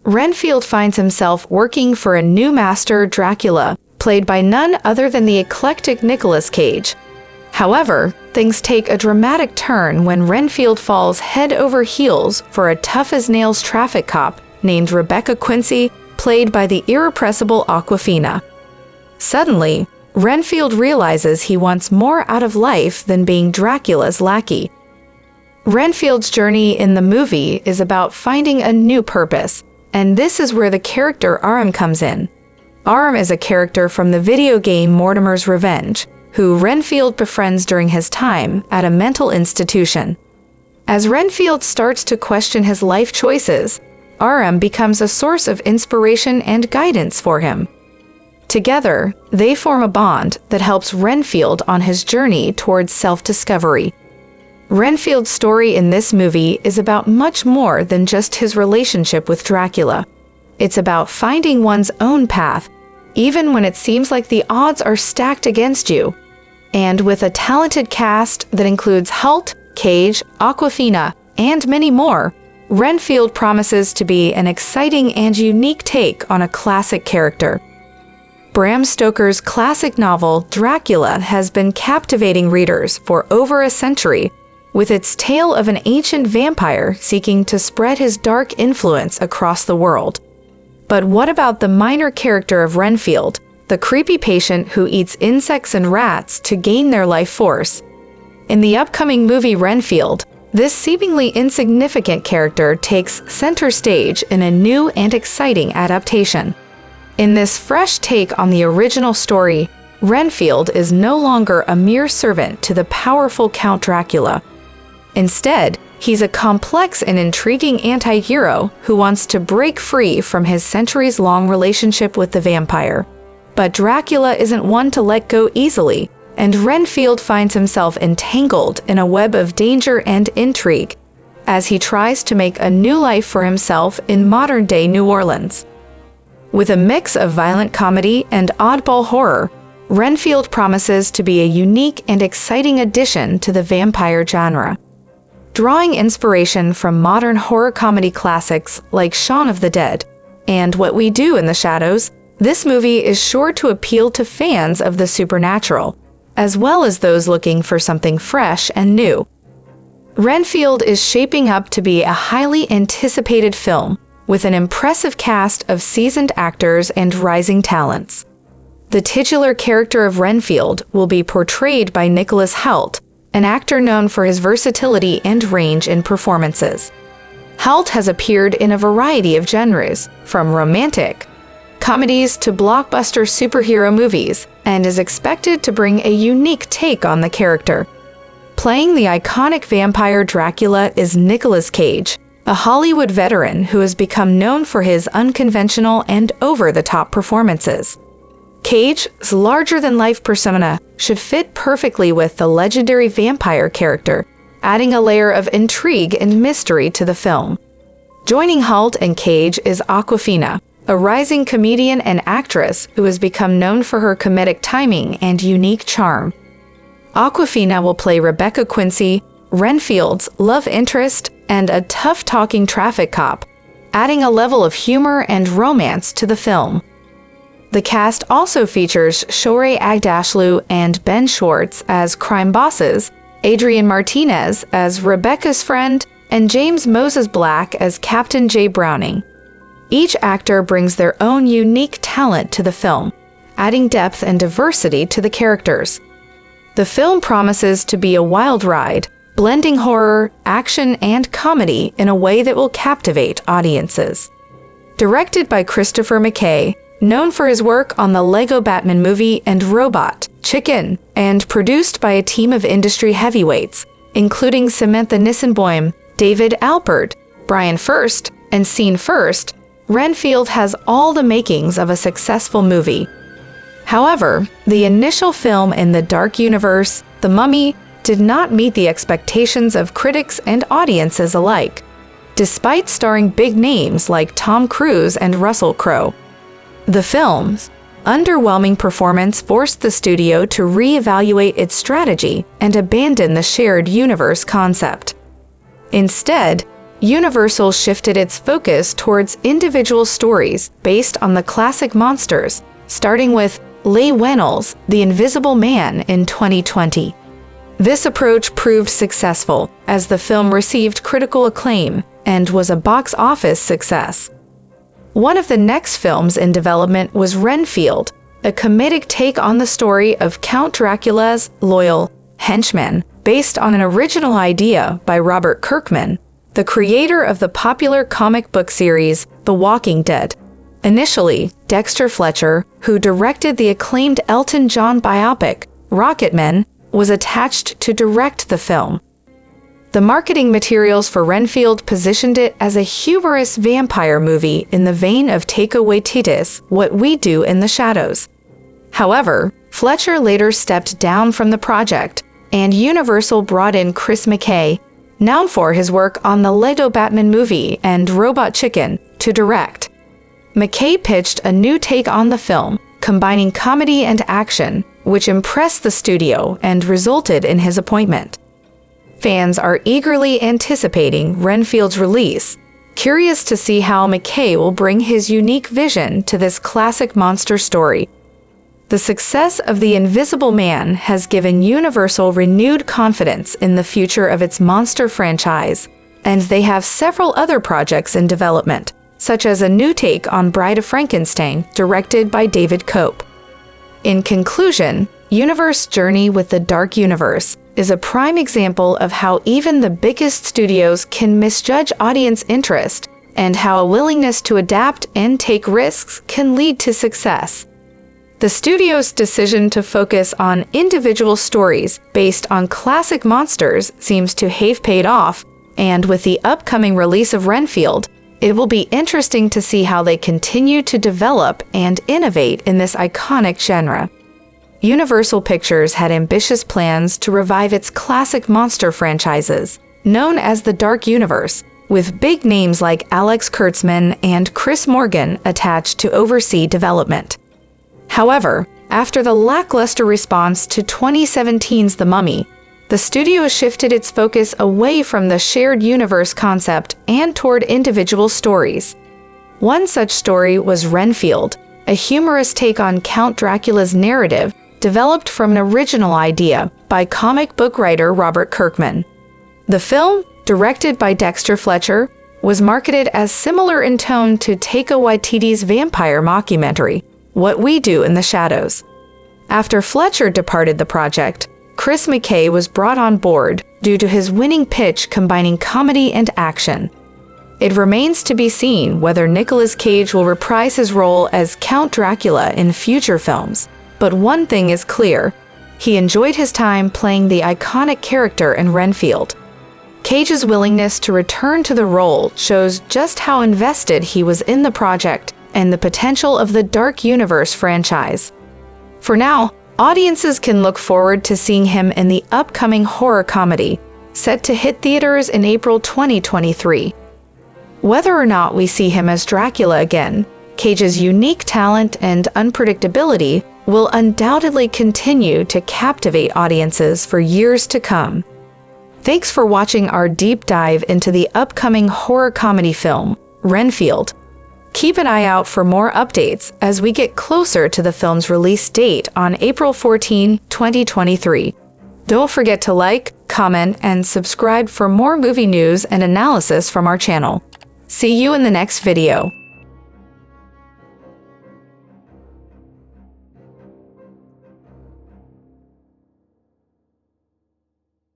Renfield finds himself working for a new master, Dracula, played by none other than the eclectic Nicolas Cage. However, things take a dramatic turn when Renfield falls head over heels for a tough-as-nails traffic cop named Rebecca Quincy, played by the irrepressible Awkwafina. Suddenly, Renfield realizes he wants more out of life than being Dracula's lackey. Renfield's journey in the movie is about finding a new purpose, and this is where the character Aram comes in. Aram is a character from the video game Mortimer's Revenge, who Renfield befriends during his time at a mental institution. As Renfield starts to question his life choices, Aram becomes a source of inspiration and guidance for him. Together, they form a bond that helps Renfield on his journey towards self-discovery. Renfield's story in this movie is about much more than just his relationship with Dracula. It's about finding one's own path, even when it seems like the odds are stacked against you. And with a talented cast that includes Hoult, Cage, Awkwafina, and many more, Renfield promises to be an exciting and unique take on a classic character. Bram Stoker's classic novel Dracula has been captivating readers for over a century, with its tale of an ancient vampire seeking to spread his dark influence across the world. But what about the minor character of Renfield, the creepy patient who eats insects and rats to gain their life force? In the upcoming movie Renfield, this seemingly insignificant character takes center stage in a new and exciting adaptation. In this fresh take on the original story, Renfield is no longer a mere servant to the powerful Count Dracula. Instead, he's a complex and intriguing anti-hero who wants to break free from his centuries-long relationship with the vampire. But Dracula isn't one to let go easily, and Renfield finds himself entangled in a web of danger and intrigue as he tries to make a new life for himself in modern-day New Orleans. With a mix of violent comedy and oddball horror, Renfield promises to be a unique and exciting addition to the vampire genre. Drawing inspiration from modern horror comedy classics like Shaun of the Dead and What We Do in the Shadows, this movie is sure to appeal to fans of the supernatural, as well as those looking for something fresh and new. Renfield is shaping up to be a highly anticipated film with an impressive cast of seasoned actors and rising talents. The titular character of Renfield will be portrayed by Nicholas Hoult, an actor known for his versatility and range in performances. Hoult has appeared in a variety of genres, from romantic comedies to blockbuster superhero movies, and is expected to bring a unique take on the character. Playing the iconic vampire Dracula is Nicolas Cage, a Hollywood veteran who has become known for his unconventional and over-the-top performances. Cage's larger-than-life persona should fit perfectly with the legendary vampire character, adding a layer of intrigue and mystery to the film. Joining Hoult and Cage is Awkwafina, a rising comedian and actress who has become known for her comedic timing and unique charm. Awkwafina will play Rebecca Quincy, Renfield's love interest, and a tough-talking traffic cop, adding a level of humor and romance to the film. The cast also features Shohreh Aghdashloo and Ben Schwartz as crime bosses, Adrian Martinez as Rebecca's friend, and James Moses Black as Captain J. Browning. Each actor brings their own unique talent to the film, adding depth and diversity to the characters. The film promises to be a wild ride, blending horror, action, and comedy in a way that will captivate audiences. Directed by Christopher McKay, known for his work on the Lego Batman movie and Robot, Chicken, and produced by a team of industry heavyweights, including Samantha Nissenboim, David Alpert, Brian First, and Scene First, Renfield has all the makings of a successful movie. However, the initial film in the dark universe, The Mummy, did not meet the expectations of critics and audiences alike, despite starring big names like Tom Cruise and Russell Crowe. The film's underwhelming performance forced the studio to reevaluate its strategy and abandon the shared universe concept. Instead, Universal shifted its focus towards individual stories based on the classic monsters, starting with Leigh Whannell's The Invisible Man in 2020. This approach proved successful, as the film received critical acclaim and was a box office success. One of the next films in development was Renfield, a comedic take on the story of Count Dracula's loyal henchman, based on an original idea by Robert Kirkman, the creator of the popular comic book series The Walking Dead. Initially, Dexter Fletcher, who directed the acclaimed Elton John biopic Rocketman, was attached to direct the film. The marketing materials for Renfield positioned it as a humorous vampire movie in the vein of Taika Waititi's What We Do in the Shadows. However, Fletcher later stepped down from the project, and Universal brought in Chris McKay, known for his work on the Lego Batman movie and Robot Chicken, to direct. McKay pitched a new take on the film, combining comedy and action, which impressed the studio and resulted in his appointment. Fans are eagerly anticipating Renfield's release, curious to see how McKay will bring his unique vision to this classic monster story. The success of The Invisible Man has given Universal renewed confidence in the future of its monster franchise, and they have several other projects in development, such as a new take on Bride of Frankenstein, directed by David Cope. In conclusion, Universe's journey with the Dark Universe is a prime example of how even the biggest studios can misjudge audience interest, and how a willingness to adapt and take risks can lead to success. The studio's decision to focus on individual stories based on classic monsters seems to have paid off, and with the upcoming release of Renfield, it will be interesting to see how they continue to develop and innovate in this iconic genre. Universal Pictures had ambitious plans to revive its classic monster franchises, known as the Dark Universe, with big names like Alex Kurtzman and Chris Morgan attached to oversee development. However, after the lackluster response to 2017's The Mummy, the studio shifted its focus away from the shared universe concept and toward individual stories. One such story was Renfield, a humorous take on Count Dracula's narrative developed from an original idea by comic book writer Robert Kirkman. The film, directed by Dexter Fletcher, was marketed as similar in tone to Taika Waititi's vampire mockumentary, What We Do in the Shadows. After Fletcher departed the project, Chris McKay was brought on board due to his winning pitch combining comedy and action. It remains to be seen whether Nicolas Cage will reprise his role as Count Dracula in future films, but one thing is clear: he enjoyed his time playing the iconic character in Renfield. Cage's willingness to return to the role shows just how invested he was in the project and the potential of the Dark Universe franchise. For now, audiences can look forward to seeing him in the upcoming horror comedy, set to hit theaters in April 2023. Whether or not we see him as Dracula again, Cage's unique talent and unpredictability will undoubtedly continue to captivate audiences for years to come. Thanks for watching our deep dive into the upcoming horror comedy film, Renfield. Keep an eye out for more updates as we get closer to the film's release date on April 14, 2023. Don't forget to like, comment, and subscribe for more movie news and analysis from our channel. See you in the next video.